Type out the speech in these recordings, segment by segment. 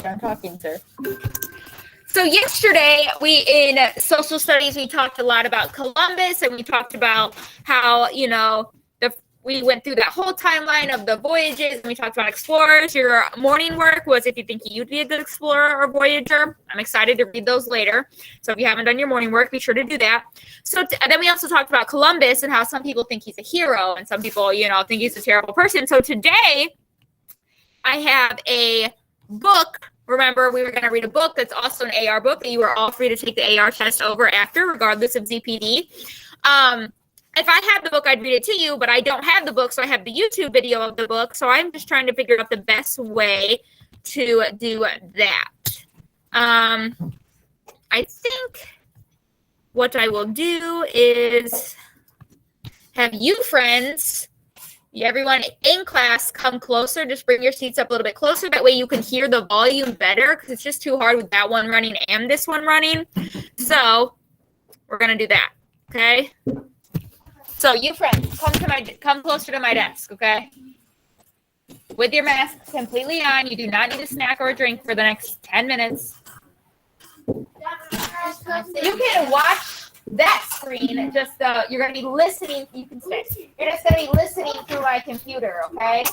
I'm talking, sir. So yesterday, in social studies, we talked a lot about Columbus, and we talked about how, we went through that whole timeline of the voyages, and we talked about explorers. Your morning work was if you think you'd be a good explorer or voyager. I'm excited to read those later. So if you haven't done your morning work, be sure to do that. So then we also talked about Columbus and how some people think he's a hero, and some people, think he's a terrible person. So today, I have a book. Remember, we were going to read a book that's also an AR book that you are all free to take the AR test over after, regardless of ZPD. If I had the book, I'd read it to you, but I don't have the book, so I have the YouTube video of the book. So I'm just trying to figure out the best way to do that. I think what I will do is have you friends, everyone in class, come closer. Just bring your seats up a little bit closer. That way you can hear the volume better, because it's just too hard with that one running and this one running. So we're going to do that, okay? So you friends, come closer to my desk, okay? With your mask completely on. You do not need a snack or a drink for the next 10 minutes. You can watch that screen. Just you're going to be listening. You can stay. You're just going to be listening through my computer, okay?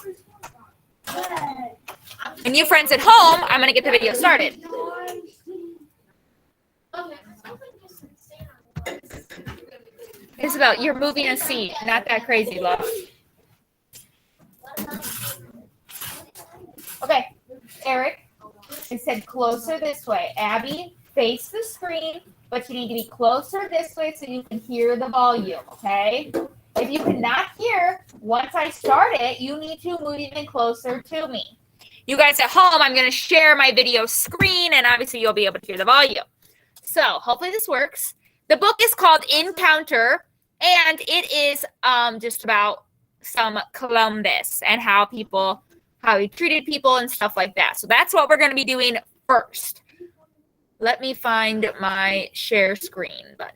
And you friends at home, I'm going to get the video started. Isabel, you're moving a seat. Not that crazy, love. Okay, Eric, I said closer this way. Abby, face the screen, but you need to be closer this way so you can hear the volume, okay? If you cannot hear, once I start it, you need to move even closer to me. You guys at home, I'm going to share my video screen, and obviously you'll be able to hear the volume. So hopefully this works. The book is called Encounter, and it is just about some Columbus and how he treated people and stuff like that. So that's what we're going to be doing first. Let me find my share screen button.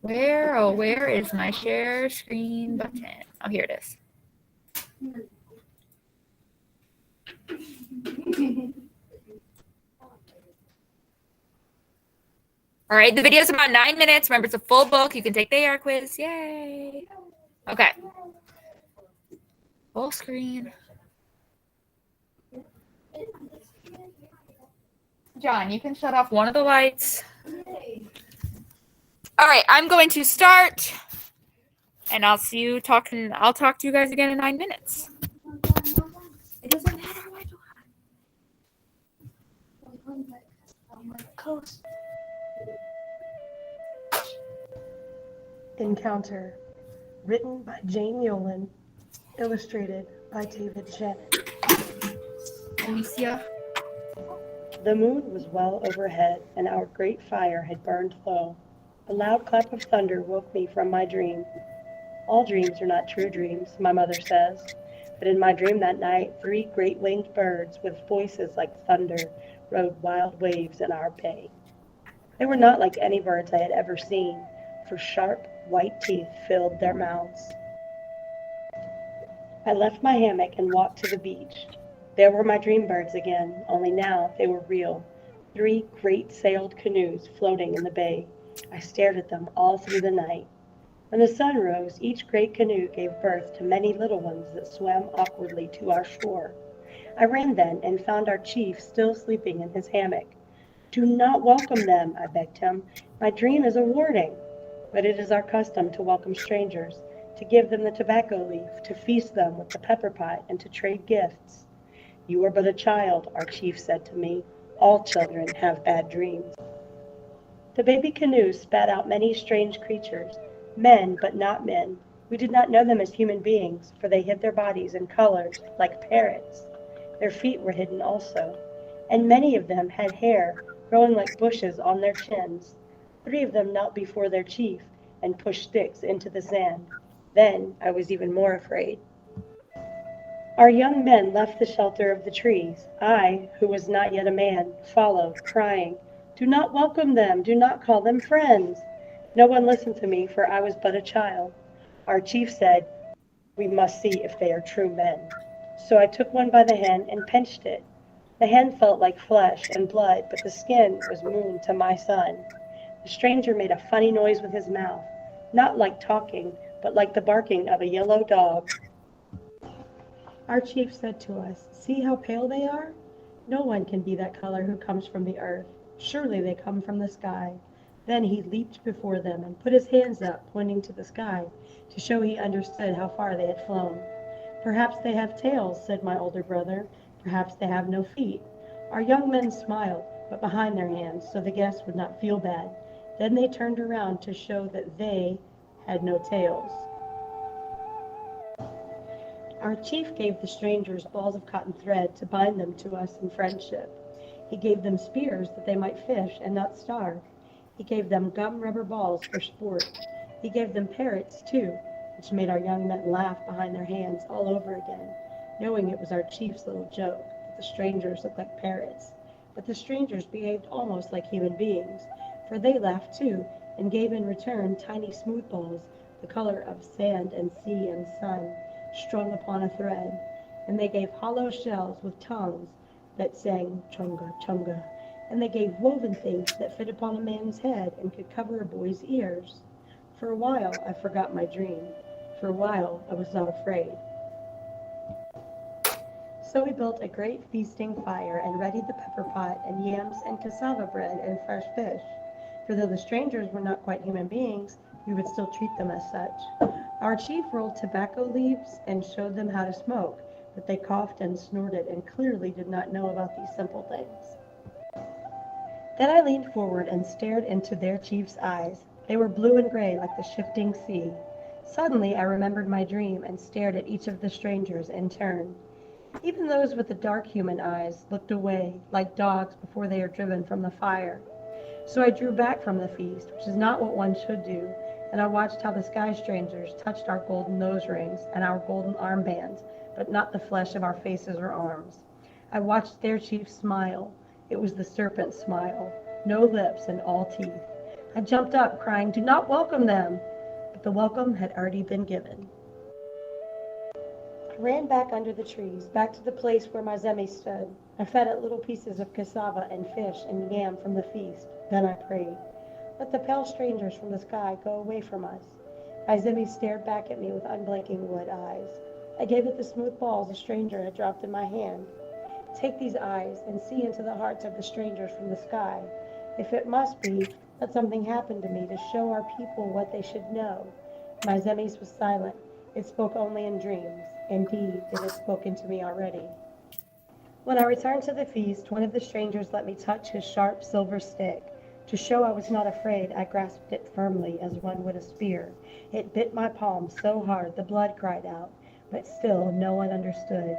Where is my share screen button? Oh, here it is. All right, the video is about 9 minutes. Remember, it's a full book. You can take the AR quiz. Yay. Okay. Full screen. John, you can shut off one of the lights. All right, I'm going to start, and I'll talk to you guys again in 9 minutes. It doesn't matter. Close. Encounter, written by Jane Yolen, illustrated by David Shannon. Alicia. The moon was well overhead, and our great fire had burned low. A loud clap of thunder woke me from my dream. All dreams are not true dreams, my mother says, but in my dream that night, 3 great winged birds with voices like thunder rode wild waves in our bay. They were not like any birds I had ever seen, for sharp, white teeth filled their mouths. I left my hammock and walked to the beach. There were my dream birds again, only now they were real. 3 great sailed canoes floating in the bay. I stared at them all through the night. When the sun rose, each great canoe gave birth to many little ones that swam awkwardly to our shore. I ran then and found our chief still sleeping in his hammock. "Do not welcome them," I begged him. "My dream is a warning." But it is our custom to welcome strangers, to give them the tobacco leaf, to feast them with the pepper pot, and to trade gifts. "You are but a child," our chief said to me. "All children have bad dreams." The baby canoe spat out many strange creatures, men but not men. We did not know them as human beings, for they hid their bodies in colors like parrots. Their feet were hidden also, and many of them had hair growing like bushes on their chins. 3 of them knelt before their chief and pushed sticks into the sand. Then I was even more afraid. Our young men left the shelter of the trees. I, who was not yet a man, followed, crying, "Do not welcome them, do not call them friends." No one listened to me, for I was but a child. Our chief said, "We must see if they are true men." So I took one by the hand and pinched it. The hand felt like flesh and blood, but the skin was moon to my sun. The stranger made a funny noise with his mouth, not like talking, but like the barking of a yellow dog. Our chief said to us, "See how pale they are? No one can be that color who comes from the earth. Surely they come from the sky." Then he leaped before them and put his hands up, pointing to the sky, to show he understood how far they had flown. "Perhaps they have tails," said my older brother. "Perhaps they have no feet." Our young men smiled, but behind their hands, so the guests would not feel bad. Then they turned around to show that they had no tails. Our chief gave the strangers balls of cotton thread to bind them to us in friendship. He gave them spears that they might fish and not starve. He gave them gum rubber balls for sport. He gave them parrots, too, which made our young men laugh behind their hands all over again, knowing it was our chief's little joke that the strangers looked like parrots. But the strangers behaved almost like human beings, for they laughed too, and gave in return tiny smooth balls, the color of sand and sea and sun, strung upon a thread. And they gave hollow shells with tongues that sang chunga chunga. And they gave woven things that fit upon a man's head and could cover a boy's ears. For a while I forgot my dream. For a while I was not afraid. So we built a great feasting fire and readied the pepper pot and yams and cassava bread and fresh fish. For though the strangers were not quite human beings, we would still treat them as such. Our chief rolled tobacco leaves and showed them how to smoke, but they coughed and snorted and clearly did not know about these simple things. Then I leaned forward and stared into their chief's eyes. They were blue and gray like the shifting sea. Suddenly I remembered my dream and stared at each of the strangers in turn. Even those with the dark human eyes looked away, like dogs before they are driven from the fire. So I drew back from the feast, which is not what one should do, and I watched how the sky strangers touched our golden nose rings and our golden armbands, but not the flesh of our faces or arms. I watched their chief smile. It was the serpent smile, no lips and all teeth. I jumped up, crying, "Do not welcome them!" But the welcome had already been given. I ran back under the trees, back to the place where my zemi stood. I fed it little pieces of cassava and fish and yam from the feast. Then I prayed, "Let the pale strangers from the sky go away from us." My zemi stared back at me with unblinking wood eyes. I gave it the smooth balls a stranger had dropped in my hand. "Take these eyes and see into the hearts of the strangers from the sky. If it must be, let something happen to me to show our people what they should know." My zemis was silent. It spoke only in dreams. Indeed, it had spoken to me already. When I returned to the feast, one of the strangers let me touch his sharp silver stick. To show I was not afraid, I grasped it firmly as one would a spear. It bit my palm so hard the blood cried out, but still no one understood,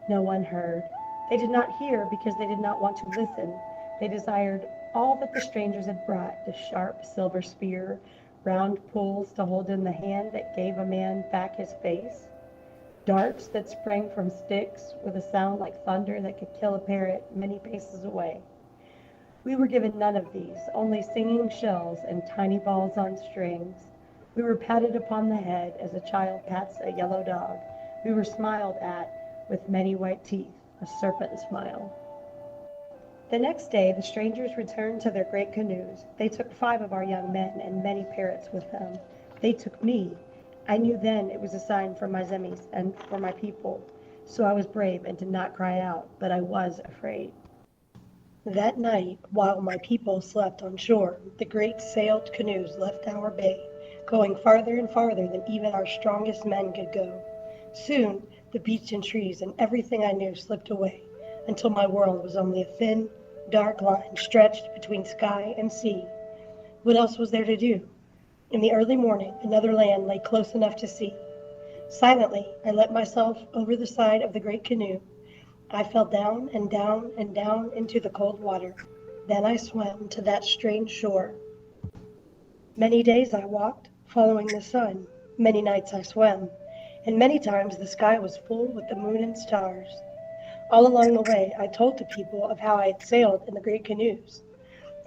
no one heard. They did not hear because they did not want to listen. They desired all that the strangers had brought, the sharp silver spear, round pulls to hold in the hand that gave a man back his face, darts that sprang from sticks with a sound like thunder that could kill a parrot many paces away. We were given none of these, only singing shells and tiny balls on strings. We were patted upon the head as a child pats a yellow dog. We were smiled at with many white teeth, a serpent smile. The next day the strangers returned to their great canoes. They took 5 of our young men and many parrots with them. They took me. I knew then it was a sign from my zemis and for my people. So I was brave and did not cry out, but I was afraid. That night, while my people slept on shore, the great sailed canoes left our bay, going farther and farther than even our strongest men could go. Soon, the beach and trees and everything I knew slipped away, until my world was only a thin, dark line stretched between sky and sea. What else was there to do? In the early morning, another land lay close enough to see. Silently, I let myself over the side of the great canoe. I fell down and down and down into the cold water. Then I swam to that strange shore. Many days I walked, following the sun. Many nights I swam, and many times the sky was full with the moon and stars. All along the way, I told to people of how I had sailed in the great canoes.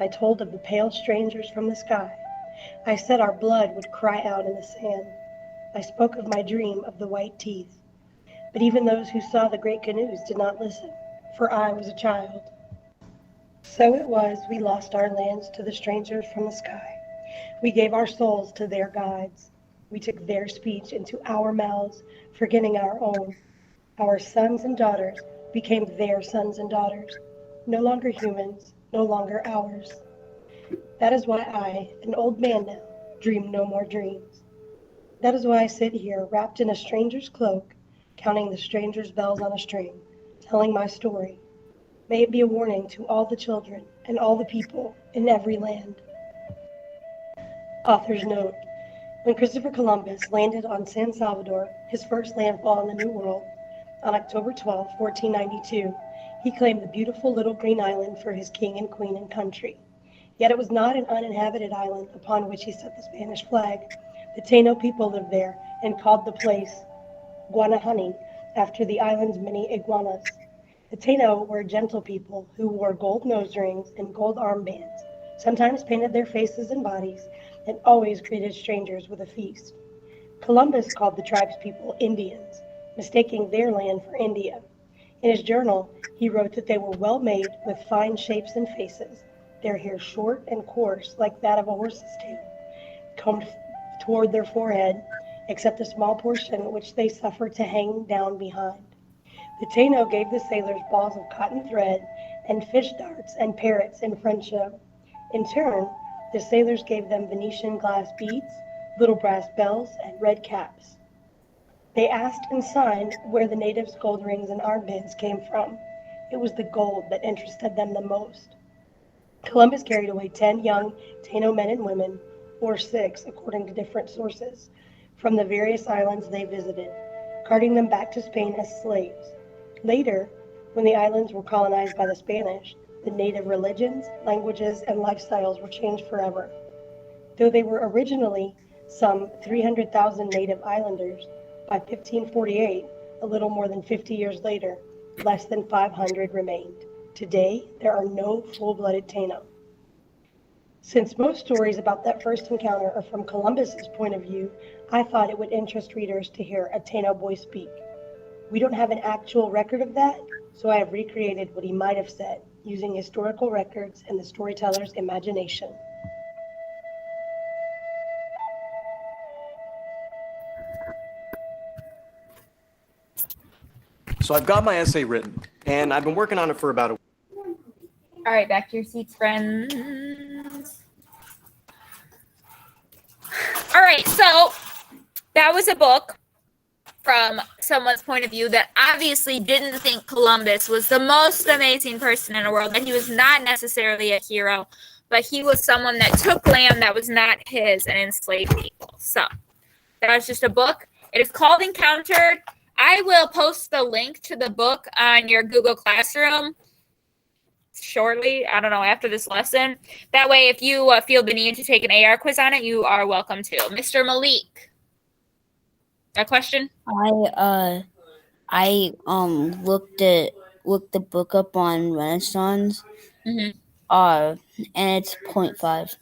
I told of the pale strangers from the sky. I said our blood would cry out in the sand. I spoke of my dream of the white teeth. But even those who saw the great canoes did not listen, for I was a child. So it was we lost our lands to the strangers from the sky. We gave our souls to their guides. We took their speech into our mouths, forgetting our own. Our sons and daughters became their sons and daughters, no longer humans, no longer ours. That is why I, an old man now, dream no more dreams. That is why I sit here wrapped in a stranger's cloak, counting the stranger's bells on a string, telling my story. May it be a warning to all the children and all the people in every land. Author's note. When Christopher Columbus landed on San Salvador, his first landfall in the New World, on October 12, 1492, he claimed the beautiful little green island for his king and queen and country. Yet it was not an uninhabited island upon which he set the Spanish flag. The Taino people lived there and called the place Guanahani after the island's many iguanas. The Taino were a gentle people who wore gold nose rings and gold armbands, sometimes painted their faces and bodies, and always greeted strangers with a feast. Columbus called the tribespeople Indians, mistaking their land for India. In his journal, he wrote that they were well made with fine shapes and faces, their hair short and coarse like that of a horse's tail, combed toward their forehead, except a small portion which they suffered to hang down behind. The Taino gave the sailors balls of cotton thread and fish darts and parrots in friendship. In turn, the sailors gave them Venetian glass beads, little brass bells, and red caps. They asked and signed where the natives' gold rings and armbands came from. It was the gold that interested them the most. Columbus carried away 10 young Taino men and women, or 6 according to different sources, from the various islands they visited, carting them back to Spain as slaves. Later, when the islands were colonized by the Spanish, the native religions, languages, and lifestyles were changed forever. Though they were originally some 300,000 native islanders, by 1548, a little more than 50 years later, less than 500 remained. Today, there are no full-blooded Taino. Since most stories about that first encounter are from Columbus's point of view, I thought it would interest readers to hear a Taino boy speak. We don't have an actual record of that, so I have recreated what he might have said, using historical records and the storyteller's imagination. So I've got my essay written, and I've been working on it for about a week. All right, back to your seats, friends. All right, so that was a book from someone's point of view that obviously didn't think Columbus was the most amazing person in the world, that he was not necessarily a hero, but he was someone that took land that was not his and enslaved people. So that was just a book. It is called Encountered. I will post the link to the book on your Google Classroom shortly. I don't know, after this lesson. That way, if you feel the need to take an AR quiz on it, you are welcome to. Mr. Malik, a question? I looked the book up on Renaissance. Mm-hmm. And it's 0.5.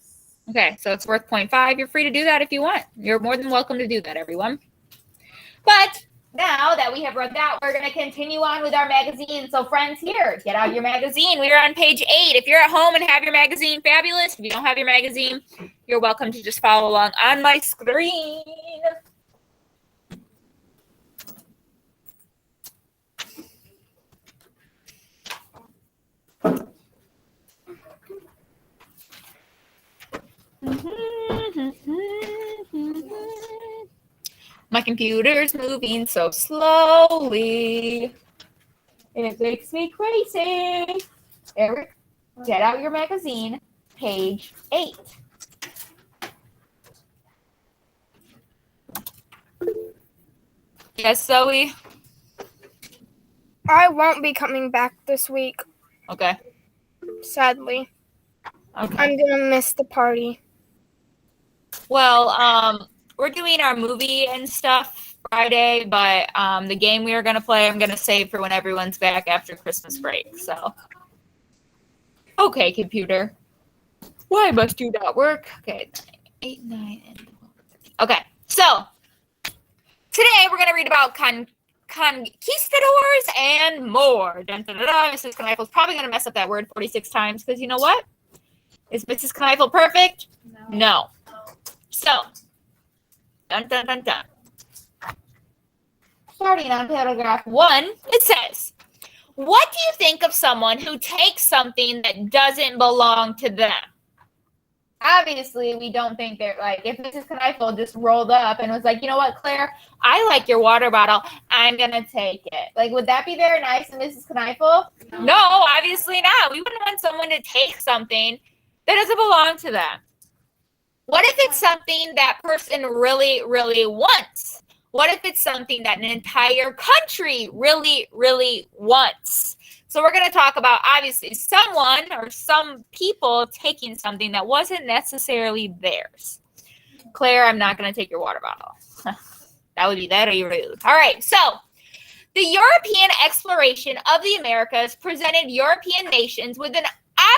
Okay, so it's worth 0.5. You're free to do that if you want. You're more than welcome to do that, everyone. But now that we have read that, we're going to continue on with our magazine. So friends, here, get out your magazine. We are on page 8. If you're at home and have your magazine, fabulous. If you don't have your magazine, you're welcome to just follow along on my screen. My computer's moving so slowly, and it makes me crazy. Eric, get out your magazine, page 8. Yes, Zoe? I won't be coming back this week, Okay. sadly. Okay. I'm gonna miss the party. Well, we're doing our movie and stuff Friday, but the game we are going to play, I'm going to save for when everyone's back after Christmas break. So, okay, computer. Why must you not work? Okay, 8, 9, and 12. Okay, so today we're going to read about conquistadors and more. Dun, dun, dun, dun. Mrs. Kneiffel's probably going to mess up that word 46 times because you know what? Is Mrs. Kneifel perfect? No. So, dun, dun, dun, dun. Starting on paragraph 1, it says, what do you think of someone who takes something that doesn't belong to them? Obviously, we don't think they're like, if Mrs. Kneifel just rolled up and was like, you know what, Claire, I like your water bottle. I'm going to take it. Like, would that be very nice of Mrs. Kneifel? No, obviously not. We wouldn't want someone to take something that doesn't belong to them. What if it's something that person really, really wants? What if it's something that an entire country really, really wants? So we're going to talk about, obviously, someone or some people taking something that wasn't necessarily theirs. Claire, I'm not going to take your water bottle. That would be very rude. All right, so the European exploration of the Americas presented European nations with an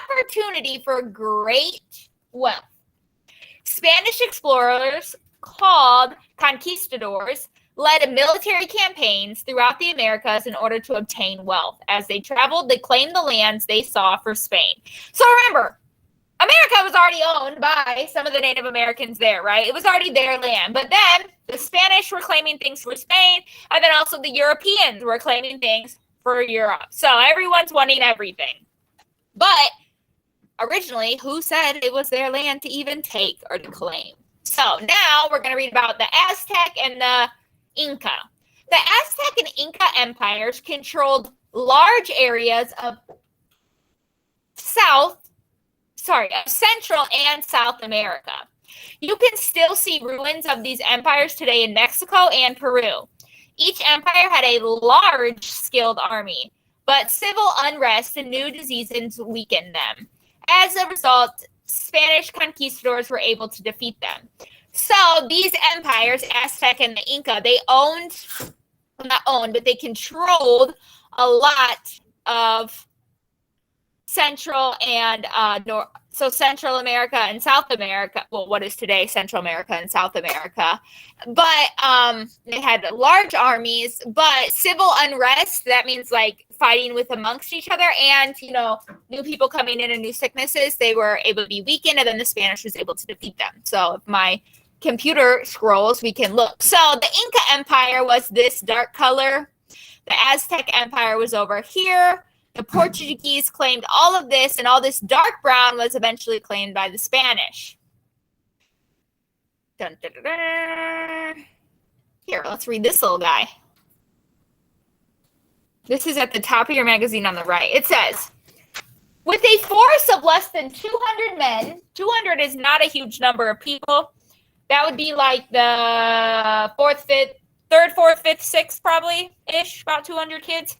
opportunity for great wealth. Spanish explorers called conquistadors led military campaigns throughout the Americas in order to obtain wealth. As they traveled, they claimed the lands they saw for Spain. So remember, America was already owned by some of the Native Americans there, right? It was already their land. But then the Spanish were claiming things for Spain, and then also the Europeans were claiming things for Europe. So everyone's wanting everything. But originally, who said it was their land to even take or to claim? So now we're going to read about the Aztec and the Inca. The Aztec and Inca empires controlled large areas of Central and South America. You can still see ruins of these empires today in Mexico and Peru. Each empire had a large skilled army, but civil unrest and new diseases weakened them. As a result, Spanish conquistadors were able to defeat them. So these empires, Aztec and the Inca, they they controlled a lot of Central and Central America and South America. Well, what is today Central America and South America? But they had large armies, but civil unrest, that means like fighting with amongst each other, and new people coming in and new sicknesses, they were able to be weakened, and then the Spanish was able to defeat them. So if my computer scrolls, we can look. So the Inca Empire was this dark color. The Aztec Empire was over here. The Portuguese claimed all of this, and all this dark brown was eventually claimed by the Spanish. Dun, dun, dun, dun. Here, let's read this little guy. This is at the top of your magazine on the right. It says, with a force of less than 200 men, 200 is not a huge number of people. That would be like the third, fourth, fifth, sixth, probably-ish, about 200 kids.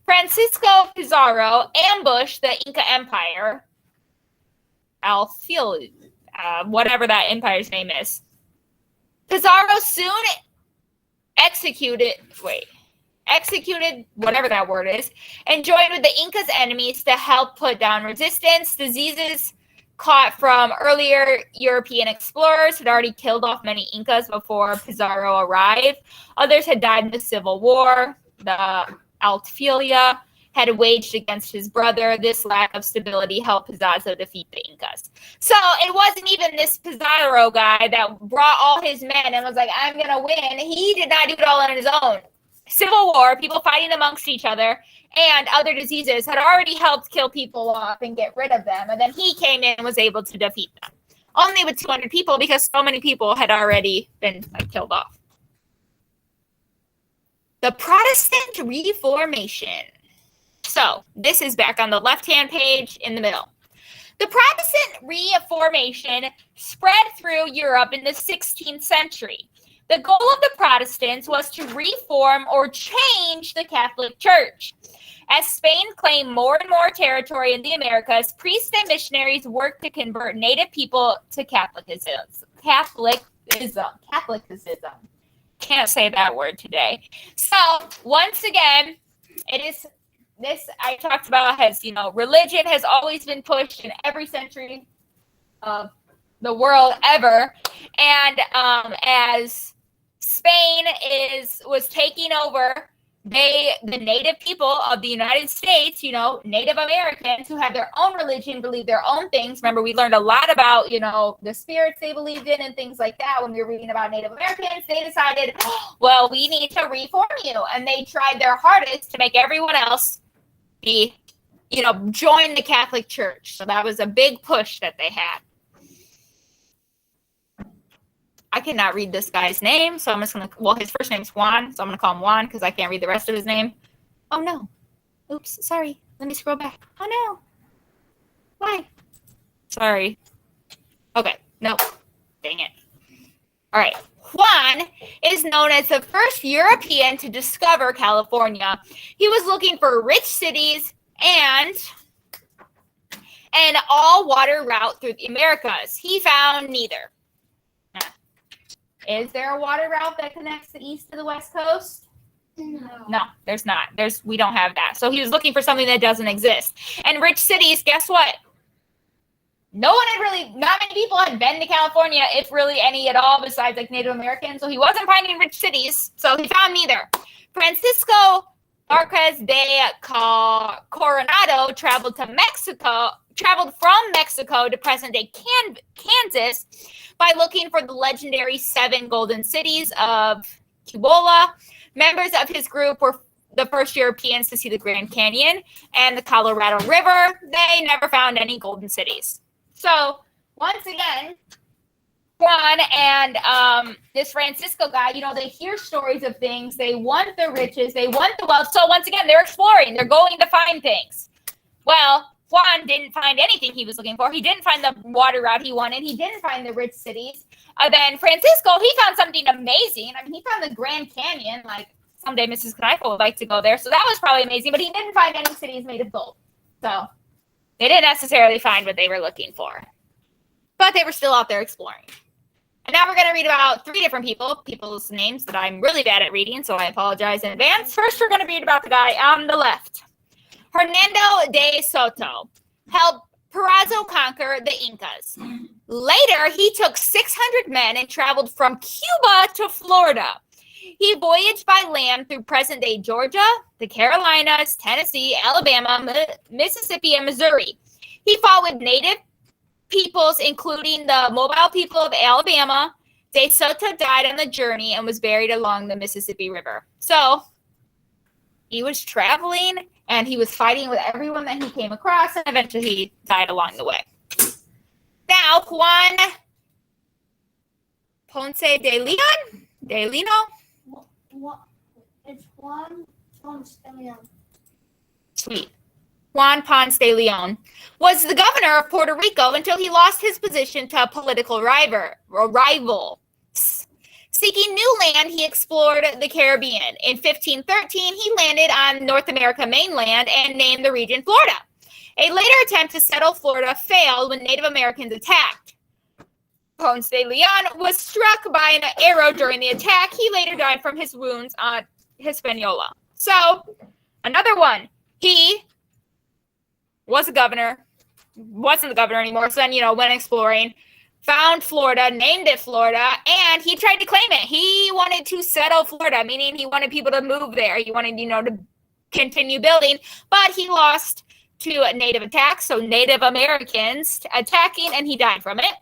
Francisco Pizarro ambushed the Inca Empire, whatever that empire's name is. Pizarro soon executed whatever that word is, and joined with the Inca's enemies to help put down resistance. Diseases caught from earlier European explorers had already killed off many Incas before Pizarro arrived. Others had died in the Civil War. The Altfilia had waged against his brother. This lack of stability helped Pizarro defeat the Incas. So it wasn't even this Pizarro guy that brought all his men and was like, I'm going to win. He did not do it all on his own. Civil War, people fighting amongst each other, and other diseases had already helped kill people off and get rid of them. And then he came in and was able to defeat them. Only with 200 people, because so many people had already been killed off. The Protestant Reformation. So this is back on the left-hand page in the middle. The Protestant Reformation spread through Europe in the 16th century. The goal of the Protestants was to reform or change the Catholic Church. As Spain claimed more and more territory in the Americas, priests and missionaries worked to convert native people to Catholicism. Can't say that word today. So once again, it is this I talked about religion has always been pushed in every century of the world ever. And as Spain was taking over the native people of the United States, you know, Native Americans who had their own religion, believed their own things. Remember, we learned a lot about, you know, the spirits they believed in and things like that when we were reading about Native Americans. They decided, well, we need to reform you. And they tried their hardest to make everyone else be, you know, join the Catholic Church. So that was a big push that they had. I cannot read this guy's name, so I'm just going to, well, his first name is Juan, so I'm going to call him Juan because I can't read the rest of his name. Oh, no. Oops, sorry. Let me scroll back. Oh, no. Why? Sorry. Okay, no. Dang it. All right. Juan is known as the first European to discover California. He was looking for rich cities and an all-water route through the Americas. He found neither. Is there a water route that connects the east to the west coast? No, there's not. We don't have that. So he was looking for something that doesn't exist. And rich cities, guess what? Not many people had been to California, if really any at all, besides like Native Americans. So he wasn't finding rich cities. So he found neither. Francisco Marquez de Coronado traveled from Mexico to present-day Kansas by looking for the legendary 7 golden cities of Cibola. Members of his group were the first Europeans to see the Grand Canyon and the Colorado River. They never found any golden cities. So, once again, Juan and this Francisco guy, you know, they hear stories of things. They want the riches. They want the wealth. So, once again, they're exploring. They're going to find things. Well, Juan didn't find anything he was looking for. He didn't find the water route he wanted. He didn't find the rich cities. Then Francisco, he found something amazing. I mean, he found the Grand Canyon. Like, someday Mrs. Kneifel would like to go there. So that was probably amazing. But he didn't find any cities made of gold. So they didn't necessarily find what they were looking for. But they were still out there exploring. And now we're going to read about 3 different people's names that I'm really bad at reading. So I apologize in advance. First, we're going to read about the guy on the left. Hernando de Soto helped Perazo conquer the Incas. Later, he took 600 men and traveled from Cuba to Florida. He voyaged by land through present-day Georgia, the Carolinas, Tennessee, Alabama, Mississippi, and Missouri. He fought with native peoples, including the Mobile people of Alabama. De Soto died on the journey and was buried along the Mississippi River. So, he was traveling and he was fighting with everyone that he came across, and eventually he died along the way. Now, Juan Ponce de Leon? De Lino? It's Juan Ponce de Leon. Sweet. Juan Ponce de Leon was the governor of Puerto Rico until he lost his position to a political rival. Seeking new land, he explored the Caribbean. In 1513, he landed on North America mainland and named the region Florida. A later attempt to settle Florida failed when Native Americans attacked. Ponce de Leon was struck by an arrow during the attack. He later died from his wounds on Hispaniola. So, another one. He was a governor, wasn't the governor anymore, so then, went exploring. Found Florida, named it Florida, and he tried to claim it. He wanted to settle Florida, meaning he wanted people to move there. He wanted, to continue building, but he lost to native attacks, so Native Americans attacking, and he died from it.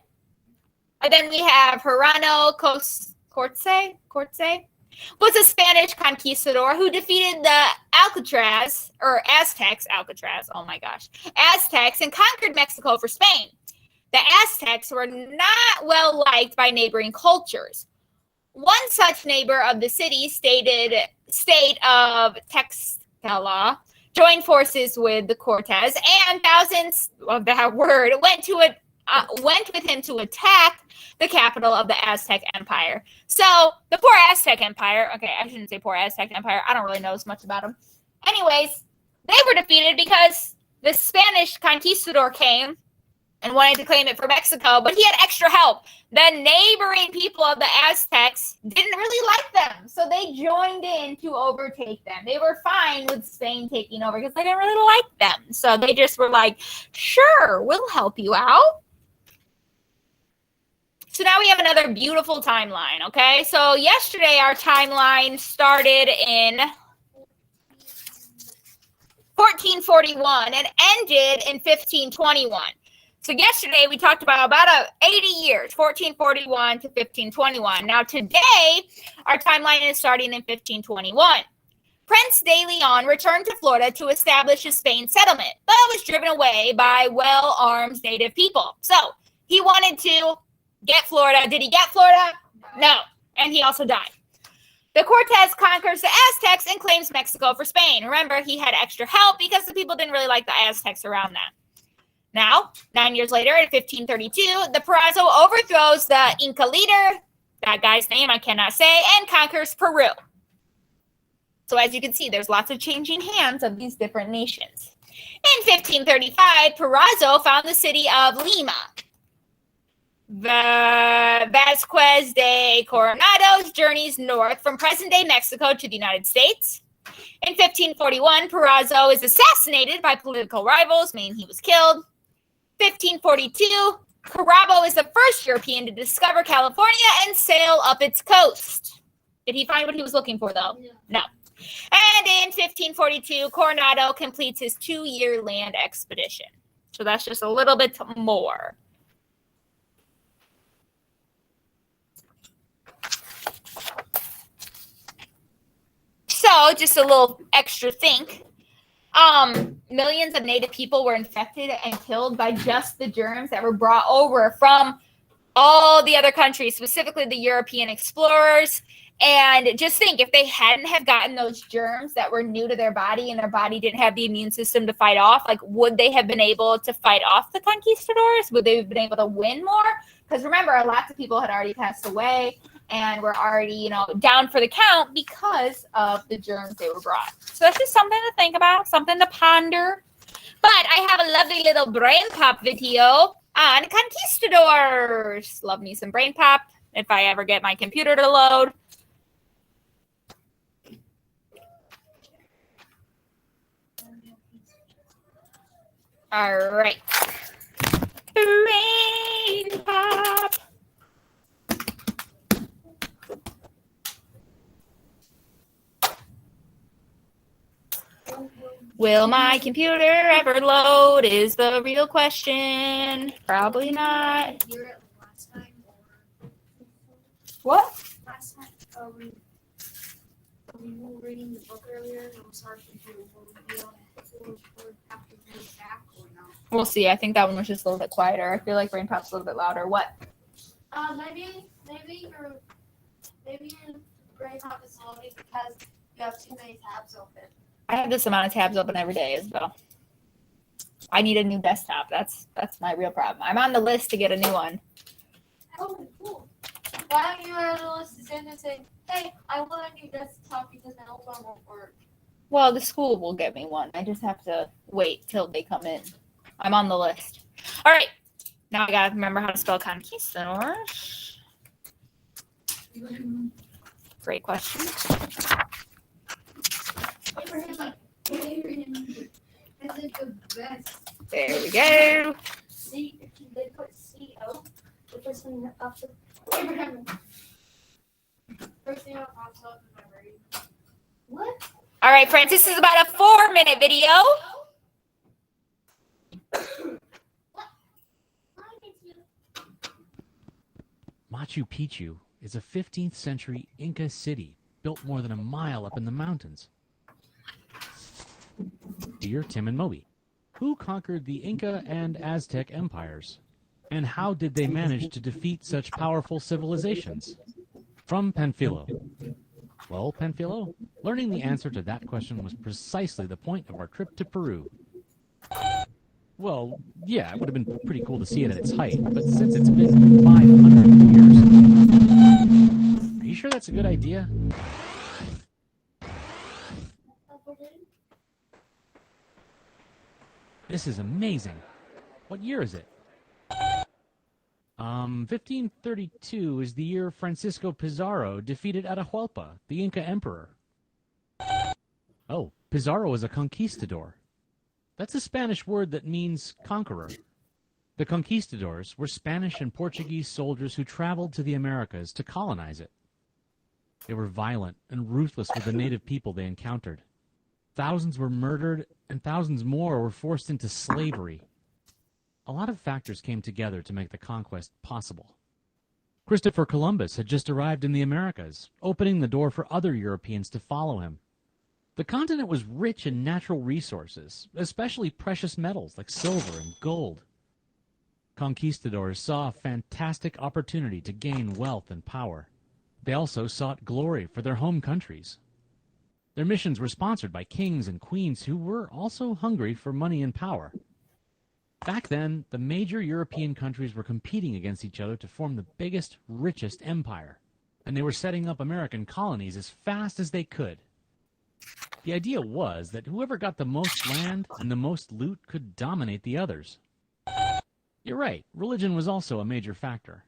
And then we have Hernando Corte, was a Spanish conquistador who defeated the Aztecs, and conquered Mexico for Spain. The Aztecs were not well liked by neighboring cultures. One such neighbor of the state of Tlaxcala joined forces with the Cortes, and thousands of that word went with him to attack the capital of the Aztec Empire. So the poor Aztec Empire, okay, I shouldn't say poor Aztec Empire. I don't really know as much about them. Anyways, they were defeated because the Spanish conquistador came and wanted to claim it for Mexico, but he had extra help. The neighboring people of the Aztecs didn't really like them, so they joined in to overtake them. They were fine with Spain taking over because they didn't really like them. So they just were like, sure, we'll help you out. So now we have another beautiful timeline, okay? So yesterday our timeline started in 1441 and ended in 1521. So yesterday we talked about 80 years, 1441 to 1521. Now today, our timeline is starting in 1521. Prince de Leon returned to Florida to establish a Spain settlement, but was driven away by well-armed native people. So he wanted to get Florida. Did he get Florida? No. And he also died. The Cortez conquers the Aztecs and claims Mexico for Spain. Remember, he had extra help because the people didn't really like the Aztecs around that. Now, 9 years later, in 1532, the Purazo overthrows the Inca leader, that guy's name I cannot say, and conquers Peru. So as you can see, there's lots of changing hands of these different nations. In 1535, Purazo found the city of Lima. The Vasquez de Coronados journeys north from present-day Mexico to the United States. In 1541, Purazo is assassinated by political rivals, meaning he was killed. 1542, Carabobo is the first European to discover California and sail up its coast. Did he find what he was looking for, though? No. And in 1542, Coronado completes his 2-year land expedition. So that's just a little bit more. So just a little extra think. Millions of native people were infected and killed by just the germs that were brought over from all the other countries, specifically the European explorers. And just think, if they hadn't have gotten those germs that were new to their body and their body didn't have the immune system to fight off, like, would they have been able to fight off the conquistadors? Would they have been able to win more? Because remember, lots of people had already passed away and were already, down for the count because of the germs they were brought. So that's just something to think about, something to ponder. But I have a lovely little brain pop video on conquistadors. Love me some brain pop if I ever get my computer to load. All right. Brain pop. Will my computer ever load is the real question. Probably not. Hear it last time or What? last time we were reading the book earlier and it was hard to do. Will we be able to have to read it back or not? We'll see. I think that one was just a little bit quieter. I feel like Brain Pop's a little bit louder. What? Maybe your brain pop is loading because you have too many tabs open. I have this amount of tabs open every day, Isabel. I need a new desktop. That's my real problem. I'm on the list to get a new one. Oh, cool. Why don't you add a list to send and say, hey, I want a new desktop because my old one won't work? Well, the school will get me one. I just have to wait till they come in. I'm on the list. All right. Now I got to remember how to spell conquistadors. Great question. Abraham is the best. There we go. See, if they put CO, the first thing that pops up, Abraham. First thing that pops up in my brain. What? All right, friends. This is about a 4-minute video. Machu Picchu is a 15th century Inca city built more than a mile up in the mountains. Dear Tim and Moby, who conquered the Inca and Aztec empires? And how did they manage to defeat such powerful civilizations? From Panfilo. Well, Panfilo, learning the answer to that question was precisely the point of our trip to Peru. Well, yeah, it would have been pretty cool to see it at its height, but since it's been 500 years... Are you sure that's a good idea? This is amazing. What year is it? 1532 is the year Francisco Pizarro defeated Atahualpa, the Inca emperor. Oh, Pizarro is a conquistador. That's a Spanish word that means conqueror. The conquistadors were Spanish and Portuguese soldiers who traveled to the Americas to colonize it. They were violent and ruthless with the native people they encountered. Thousands were murdered, and thousands more were forced into slavery. A lot of factors came together to make the conquest possible. Christopher Columbus had just arrived in the Americas, opening the door for other Europeans to follow him. The continent was rich in natural resources, especially precious metals like silver and gold. Conquistadors saw a fantastic opportunity to gain wealth and power. They also sought glory for their home countries. Their missions were sponsored by kings and queens who were also hungry for money and power. Back then, the major European countries were competing against each other to form the biggest, richest empire, and they were setting up American colonies as fast as they could. The idea was that whoever got the most land and the most loot could dominate the others. You're right, religion was also a major factor.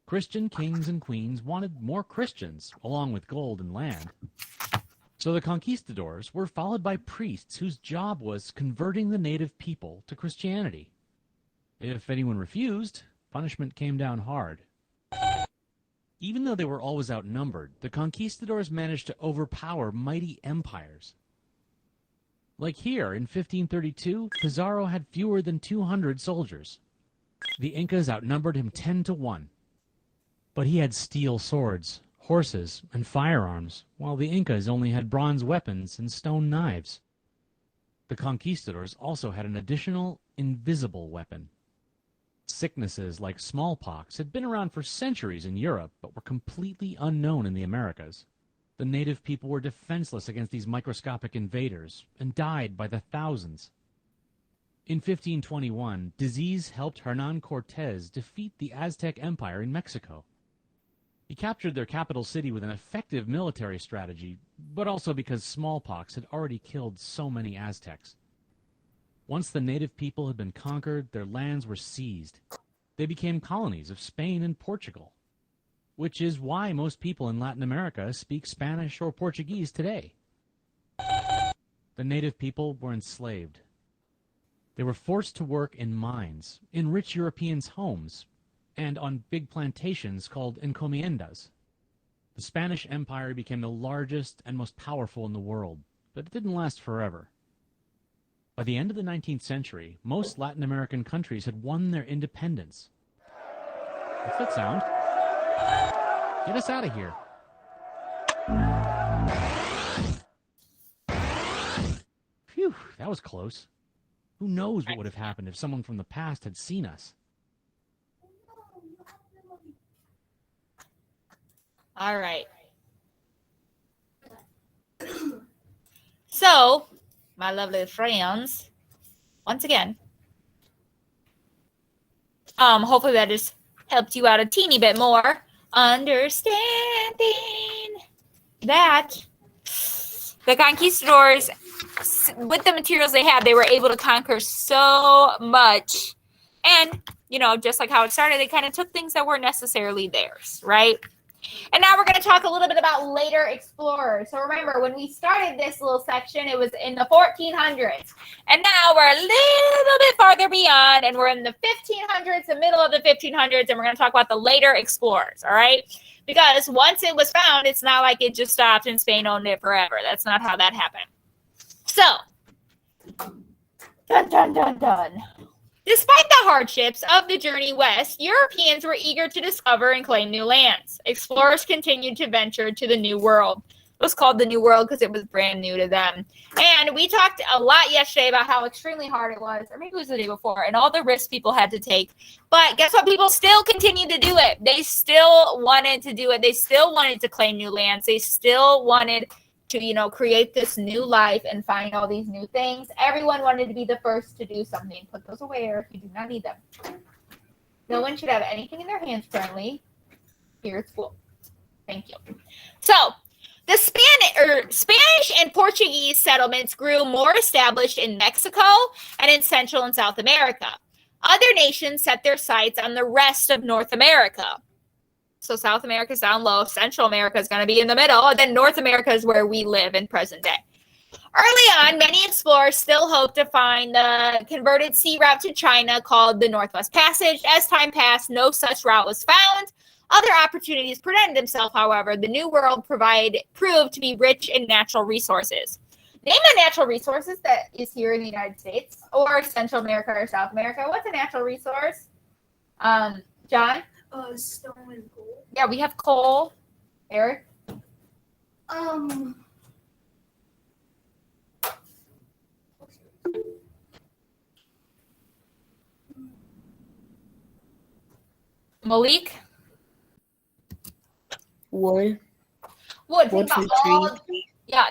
Christian kings and queens wanted more Christians, along with gold and land. So the conquistadors were followed by priests whose job was converting the native people to Christianity. If anyone refused, punishment came down hard. Even though they were always outnumbered, the conquistadors managed to overpower mighty empires. Like here in 1532, Pizarro had fewer than 200 soldiers. The Incas outnumbered him 10-1. But he had steel swords, horses, and firearms, while the Incas only had bronze weapons and stone knives. The conquistadors also had an additional invisible weapon. Sicknesses like smallpox had been around for centuries in Europe, but were completely unknown in the Americas. The native people were defenseless against these microscopic invaders and died by the thousands. In 1521, disease helped Hernán Cortés defeat the Aztec Empire in Mexico. He captured their capital city with an effective military strategy, but also because smallpox had already killed so many Aztecs. Once the native people had been conquered, their lands were seized. They became colonies of Spain and Portugal, which is why most people in Latin America speak Spanish or Portuguese today. The native people were enslaved. They were forced to work in mines, in rich Europeans' homes, and on big plantations called encomiendas. The Spanish Empire became the largest and most powerful in the world, but it didn't last forever. By the end of the 19th century, most Latin American countries had won their independence. What's that sound? Get us out of here. Phew, that was close. Who knows what would have happened if someone from the past had seen us? All right. So, my lovely friends, once again, hopefully that just helped you out a teeny bit more, understanding that the conquistadors, with the materials they had, they were able to conquer so much. And, you know, just like how it started, they kind of took things that weren't necessarily theirs, right? And now we're going to talk a little bit about later explorers. So remember, when we started this little section, it was in the 1400s. And now we're a little bit farther beyond, and we're in the 1500s, the middle of the 1500s, and we're going to talk about the later explorers, all right? Because once it was found, it's not like it just stopped and Spain owned it forever. That's not how that happened. So, dun, dun, dun, dun. Despite the hardships of the journey west, Europeans were eager to discover and claim new lands. Explorers continued to venture to the New World. It was called the New World because it was brand new to them. And we talked a lot yesterday about how extremely hard it was, or maybe it was the day before, and all the risks people had to take. But guess what? People still continued to do it. They still wanted to do it. They still wanted to claim new lands. They still wanted to, you know, create this new life and find all these new things. Everyone wanted to be the first to do something. Put those away or if you do not need them. No one should have anything in their hands currently. Here it's full. Thank you. So, the Spanish and Portuguese settlements grew more established in Mexico and in Central and South America. Other nations set their sights on the rest of North America. So South America is down low. Central America is going to be in the middle. And then North America is where we live in present day. Early on, many explorers still hoped to find the converted sea route to China called the Northwest Passage. As time passed, no such route was found. Other opportunities presented themselves, however. The New World proved to be rich in natural resources. Name a natural resources that is here in the United States or Central America or South America. What's a natural resource? John? Stone and gold. Yeah, we have coal. Eric? Malik? Wood. Wood. Wood from trees.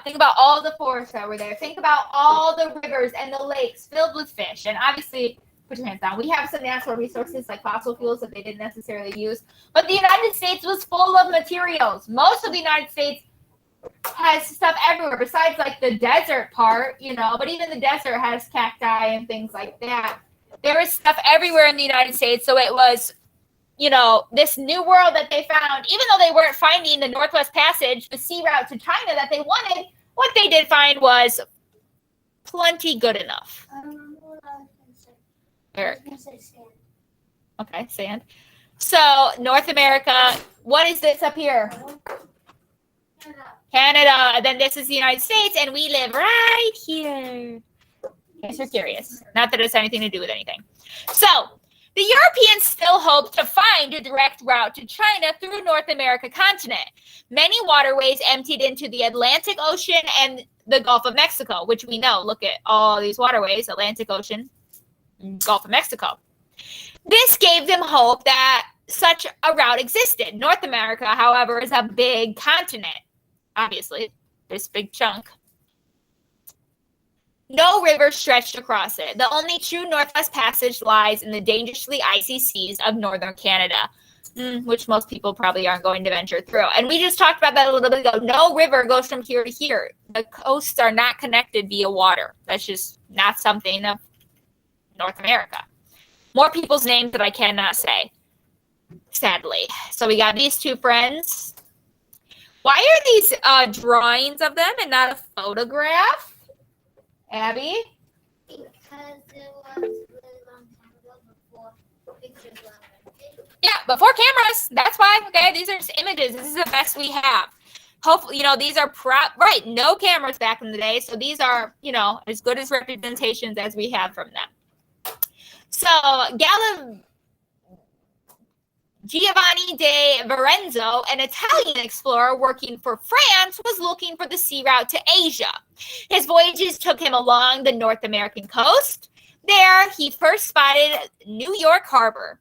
Think about all the forests that were there. Think about all the rivers and the lakes filled with fish. And obviously, put your hands down. We have some natural resources like fossil fuels that they didn't necessarily use. But the United States was full of materials. Most of the United States has stuff everywhere besides like the desert part, but even the desert has cacti and things like that. There is stuff everywhere in the United States. So it was, this new world that they found, even though they weren't finding the Northwest Passage, the sea route to China that they wanted, what they did find was plenty good enough. I don't remember what I was going to say. Eric. I was going to say sand. Okay, sand. So North America, what is this up here? Canada. And then this is the United States, and we live right here. In case you're curious. Not that it's anything to do with anything. So the Europeans still hoped to find a direct route to China through North America continent. Many waterways emptied into the Atlantic Ocean and the Gulf of Mexico, which we know. Look at all these waterways, Atlantic Ocean, Gulf of Mexico. This gave them hope that such a route existed. North America, however, is a big continent. Obviously, this big chunk. No river stretched across it. The only true Northwest Passage lies in the dangerously icy seas of northern Canada, which most people probably aren't going to venture through. And we just talked about that a little bit ago. No river goes from here to here. The coasts are not connected via water. That's just not something of North America. More people's names that I cannot say, sadly. So we got these two friends. Why are these drawings of them and not a photograph? Abby? Because it was a really long time ago before pictures were invented. Yeah, before cameras. That's why. Okay, these are just images. This is the best we have. Hopefully, these are right. No cameras back in the day, so these are, as good as representations as we have from them. So, Giovanni de Verenzo, an Italian explorer working for France, was looking for the sea route to Asia. His voyages took him along the North American coast. There, he first spotted New York Harbor.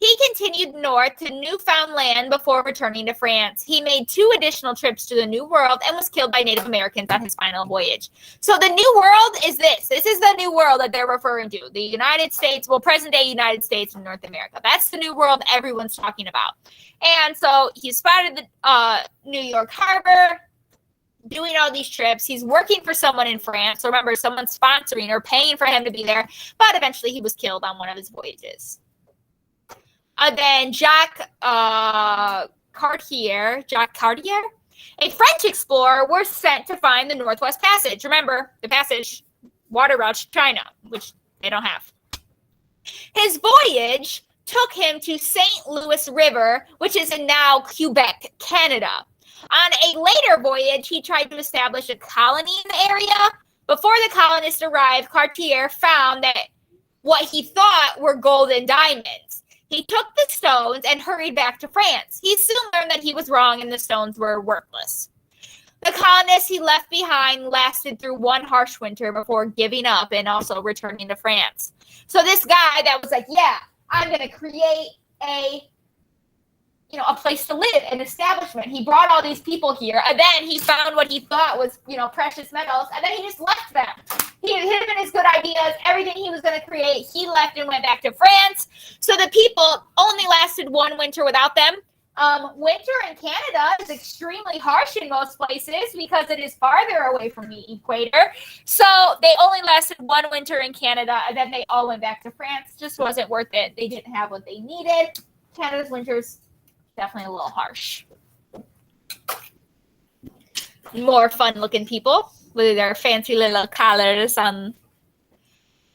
He continued north to Newfoundland before returning to France. He made 2 additional trips to the New World and was killed by Native Americans on his final voyage. So the New World is this. This is the New World that they're referring to. The United States, present-day United States and North America. That's the New World everyone's talking about. And so he spotted the New York Harbor, doing all these trips. He's working for someone in France. So remember, someone's sponsoring or paying for him to be there. But eventually he was killed on one of his voyages. Then Jacques Cartier, a French explorer, was sent to find the Northwest Passage. Remember, the passage, water route to China, which they don't have. His voyage took him to St. Louis River, which is in now Quebec, Canada. On a later voyage, he tried to establish a colony in the area. Before the colonists arrived, Cartier found that what he thought were gold and diamonds. He took the stones and hurried back to France. He soon learned that he was wrong and the stones were worthless. The colonists he left behind lasted through one harsh winter before giving up and also returning to France. So this guy that was like, yeah, I'm going to create a place to live, an establishment. He brought all these people here, and then he found what he thought was, precious metals, and then he just left them. Him and his good ideas, everything he was going to create, he left and went back to France. So the people only lasted one winter without them. Winter in Canada is extremely harsh in most places because it is farther away from the equator. So they only lasted one winter in Canada, and then they all went back to France. Just wasn't worth it. They didn't have what they needed. Canada's winters definitely a little harsh. More fun-looking people with their fancy little collars on.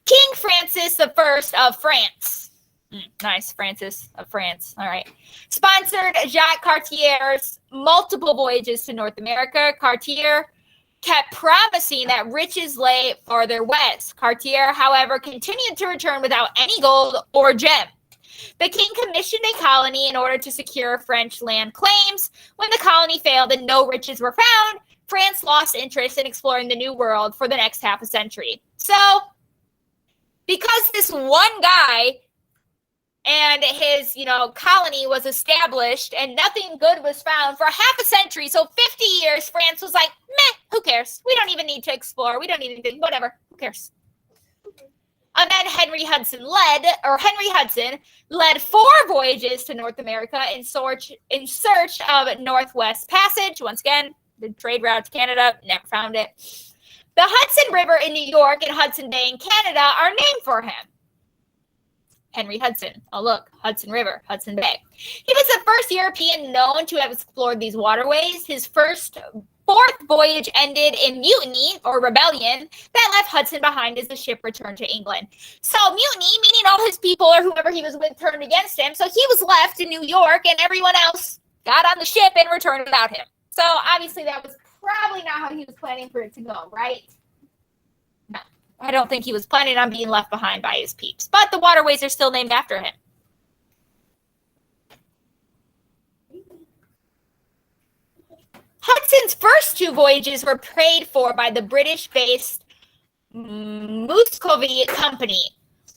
King Francis I of France. Nice, Francis of France. All right. Sponsored Jacques Cartier's multiple voyages to North America. Cartier kept promising that riches lay farther west. Cartier, however, continued to return without any gold or gem. The king commissioned a colony in order to secure French land claims. When the colony failed and no riches were found, France lost interest in exploring the New World for the next half a century. So, because this one guy and his, colony was established and nothing good was found for half a century, so 50 years, France was like, meh, who cares? We don't even need to explore. We don't need anything. Whatever. Who cares? And then Henry Hudson led 4 voyages to North America in search of Northwest Passage. Once again, the trade route to Canada, never found it. The Hudson River in New York and Hudson Bay in Canada are named for him. Henry Hudson. Oh, look, Hudson River, Hudson Bay. He was the first European known to have explored these waterways. His fourth voyage ended in mutiny or rebellion that left Hudson behind as the ship returned to England. So mutiny, meaning all his people or whoever he was with turned against him. So he was left in New York and everyone else got on the ship and returned without him. So obviously that was probably not how he was planning for it to go, right? No, I don't think he was planning on being left behind by his peeps. But the waterways are still named after him. Hudson's first 2 voyages were paid for by the British-based Muscovy Company.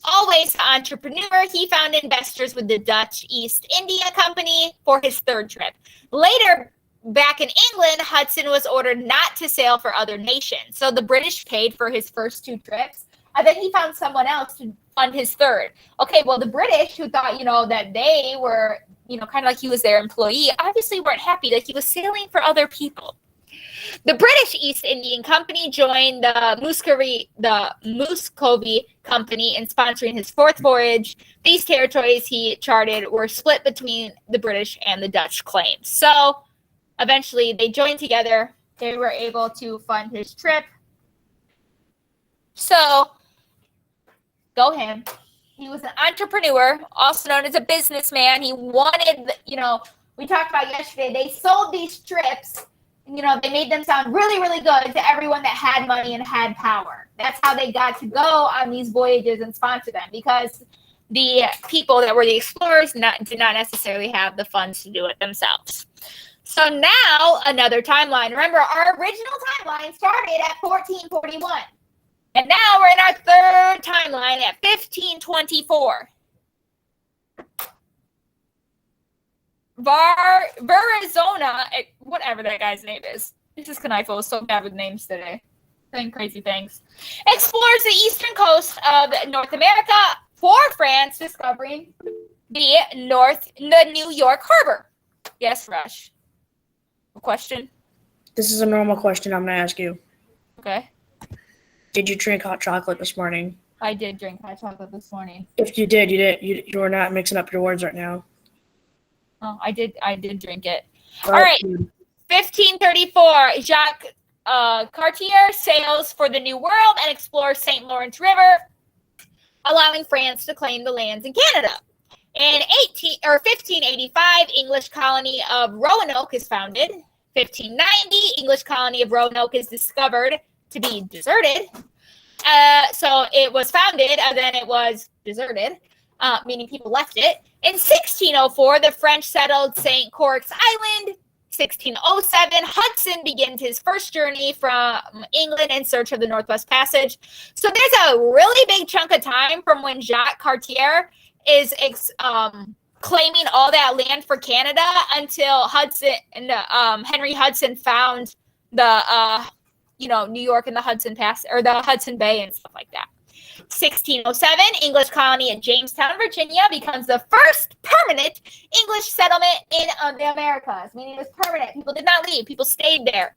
Always an entrepreneur, he found investors with the Dutch East India Company for his 3rd trip. Later, back in England, Hudson was ordered not to sail for other nations. So the British paid for his first 2 trips, and then he found someone else to fund his 3rd. Okay, well, the British, who thought, that they were, kind of like he was their employee, obviously weren't happy that he was sailing for other people. The British East Indian Company joined the Muscovy Company in sponsoring his 4th voyage. These territories he charted were split between the British and the Dutch claims. So eventually they joined together. They were able to fund his trip. So go him. He was an entrepreneur, also known as a businessman. He wanted, we talked about yesterday, they sold these trips. They made them sound really, really good to everyone that had money and had power. That's how they got to go on these voyages and sponsor them, because the people that were the explorers did not necessarily have the funds to do it themselves. So now another timeline. Remember, our original timeline started at 1441. And now we're in our 3rd timeline at 1524. Verizona, whatever that guy's name is. Mrs. Knifel is so bad with names today. Saying crazy things. Explores the eastern coast of North America for France, discovering the New York harbor. Yes, Rush. A question? This is a normal question I'm going to ask you. Okay. Did you drink hot chocolate this morning? I did drink hot chocolate this morning. If you did, you were not mixing up your words right now. Oh, I did drink it. All right. 1534, Jacques Cartier sails for the New World and explores St. Lawrence River, allowing France to claim the lands in Canada. In 1585, English colony of Roanoke is founded. 1590, English colony of Roanoke is discovered to be deserted. So it was founded and then it was deserted, meaning people left it. In 1604, the French settled St. Croix Island. 1607, Hudson begins his first journey from England in search of the Northwest Passage. So there's a really big chunk of time from when Jacques Cartier is claiming all that land for Canada until Henry Hudson found the New York and the Hudson Pass, or the Hudson Bay and stuff like that. 1607, English colony at Jamestown, Virginia becomes the first permanent English settlement in the Americas, meaning it was permanent. People did not leave. People stayed there.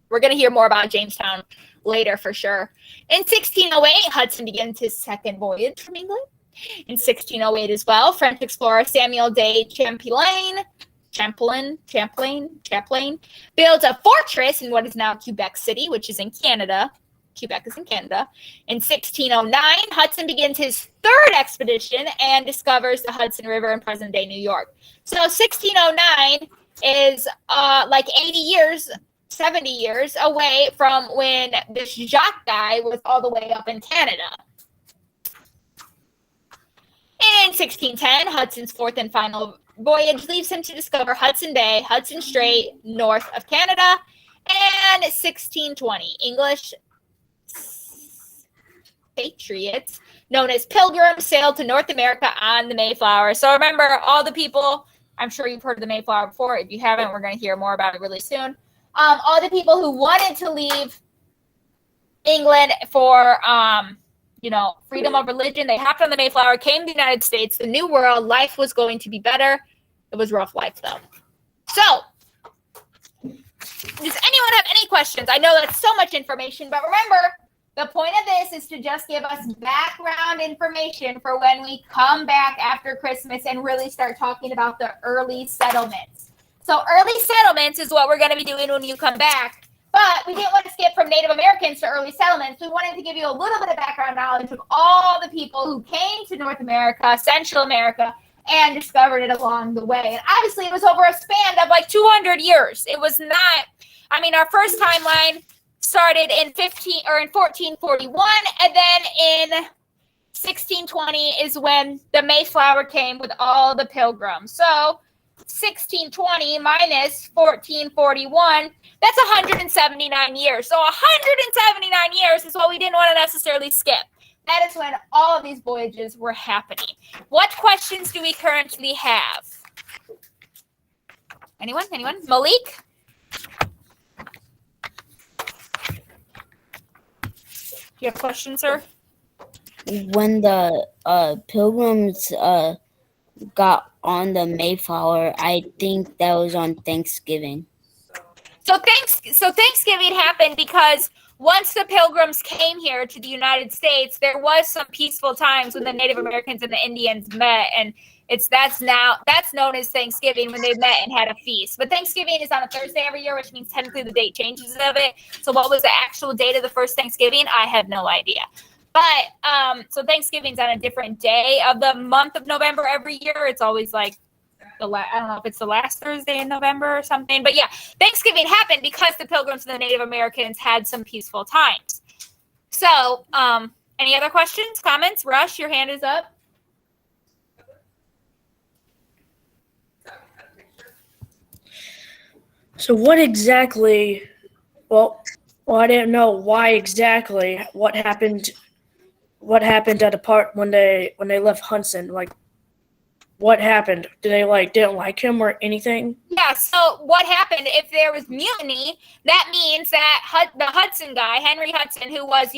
We're going to hear more about Jamestown later for sure. In 1608, Hudson begins his 2nd voyage from England. In 1608 as well, French explorer Samuel de Champlain builds a fortress in what is now Quebec City, which is in Canada. Quebec is in Canada. In 1609, Hudson begins his 3rd expedition and discovers the Hudson River in present-day New York. So 1609 is like 80 years 70 years away from when this Jacques guy was all the way up in Canada. In 1610, Hudson's fourth and final voyage leaves him to discover Hudson Bay, Hudson Strait, north of Canada. And 1620, English patriots known as Pilgrims sailed to North America on the Mayflower. So remember, all the people, I'm sure you've heard of the Mayflower before. If you haven't, we're going to hear more about it really soon. All the people who wanted to leave England for, freedom of religion, they hopped on the Mayflower, came to the United States, the New World, life was going to be better. It was rough life, though. So, does anyone have any questions? I know that's so much information, but remember, the point of this is to just give us background information for when we come back after Christmas and really start talking about the early settlements. So early settlements is what we're going to be doing when you come back. But we didn't want to skip from Native Americans to early settlements. We wanted to give you a little bit of background knowledge of all the people who came to North America, Central America, and discovered it along the way. And obviously, it was over a span of like 200 years. It was not, our first timeline started in 1441, and then in 1620 is when the Mayflower came with all the pilgrims. So 1620 minus 1441, that's 179 years. So 179 years is what we didn't want to necessarily skip. That is when all of these voyages were happening. What questions do we currently have? Anyone? Malik? Do you have questions, sir? When the Pilgrims got on the Mayflower, I think that was on Thanksgiving. So Thanksgiving happened because once the Pilgrims came here to the United States, there was some peaceful times when the Native Americans and the Indians met, and that's known as Thanksgiving, when they met and had a feast. But Thanksgiving is on a Thursday every year, which means technically the date changes of it. So what was the actual date of the first Thanksgiving? I have no idea. But so Thanksgiving's on a different day of the month of November every year. It's always like I don't know if it's the last Thursday in November or something. But yeah, Thanksgiving happened because the Pilgrims and the Native Americans had some peaceful times. So any other questions, comments? Rush, your hand is up. So what exactly, well, I didn't know why exactly what happened at the part when they left Hudson. Like, what happened? Did they didn't like him or anything? Yeah, so what happened, if there was mutiny, that means that the Hudson guy, Henry Hudson, who was,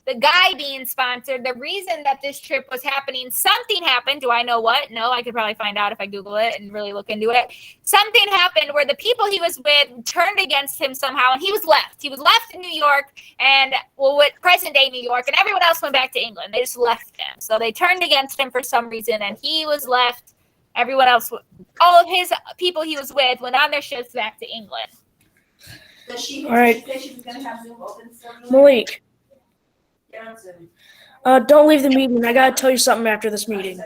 the guy being sponsored, the reason that this trip was happening, something happened. Do I know what? No, I could probably find out if I Google it and really look into it. Something happened where the people he was with turned against him somehow, and he was left. He was left in New York, and with present-day New York, and everyone else went back to England. They just left him. So they turned against him for some reason, and he was left. Everyone else, all of his people he was with, went on their ships back to England. All right. Malik. Don't leave the meeting. I gotta tell you something after this meeting.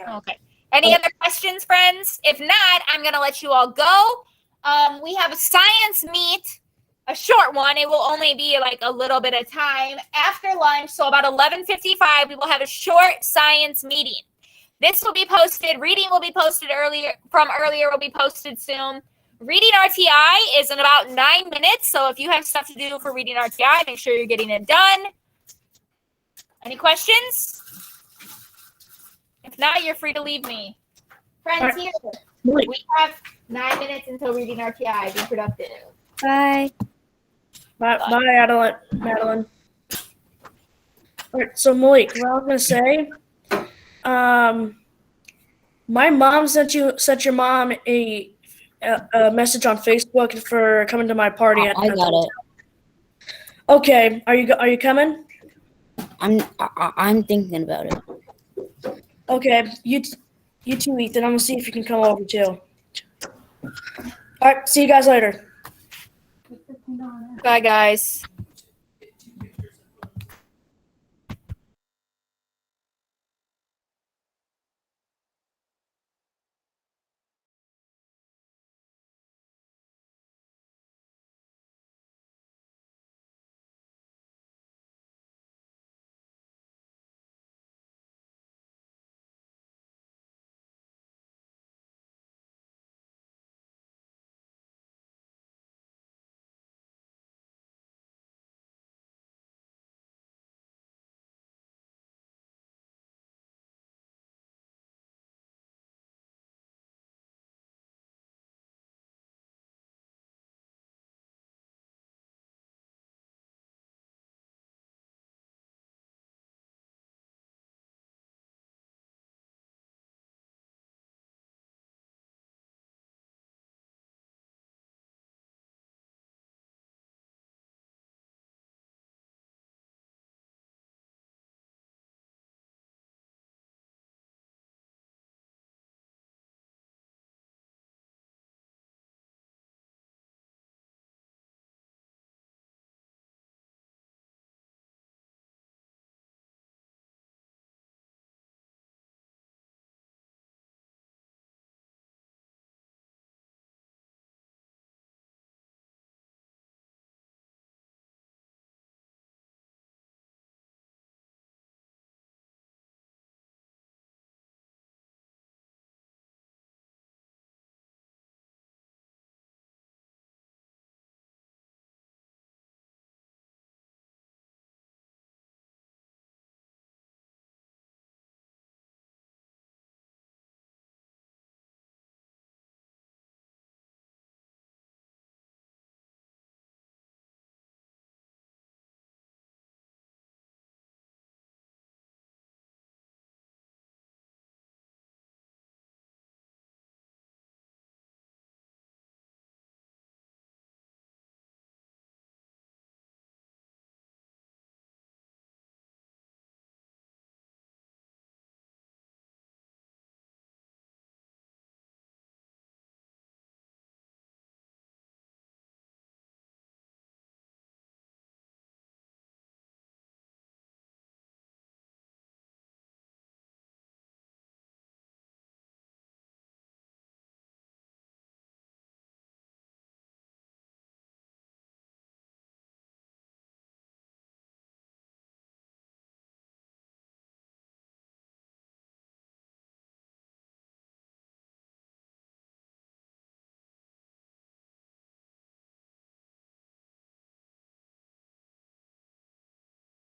Okay. Any other questions, friends? If not, I'm gonna let you all go. We have a science meet, a short one. It will only be like a little bit of time after lunch. So about 11:55, we will have a short science meeting. This will be posted. Reading will be posted earlier. Will be posted soon. Reading RTI is in about 9 minutes. So if you have stuff to do for reading RTI, make sure you're getting it done. Any questions? If not, you're free to leave me. Friends, here, we have 9 minutes until reading RTI. Be productive. Bye. Bye, Madeline. All right, so Malik, what I was gonna say, my mom sent your mom a message on Facebook for coming to my party. I got it. Okay, are you coming? I'm thinking about it. Okay, you too, Ethan. I'm gonna see if you can come over too. All right, see you guys later. Bye, guys.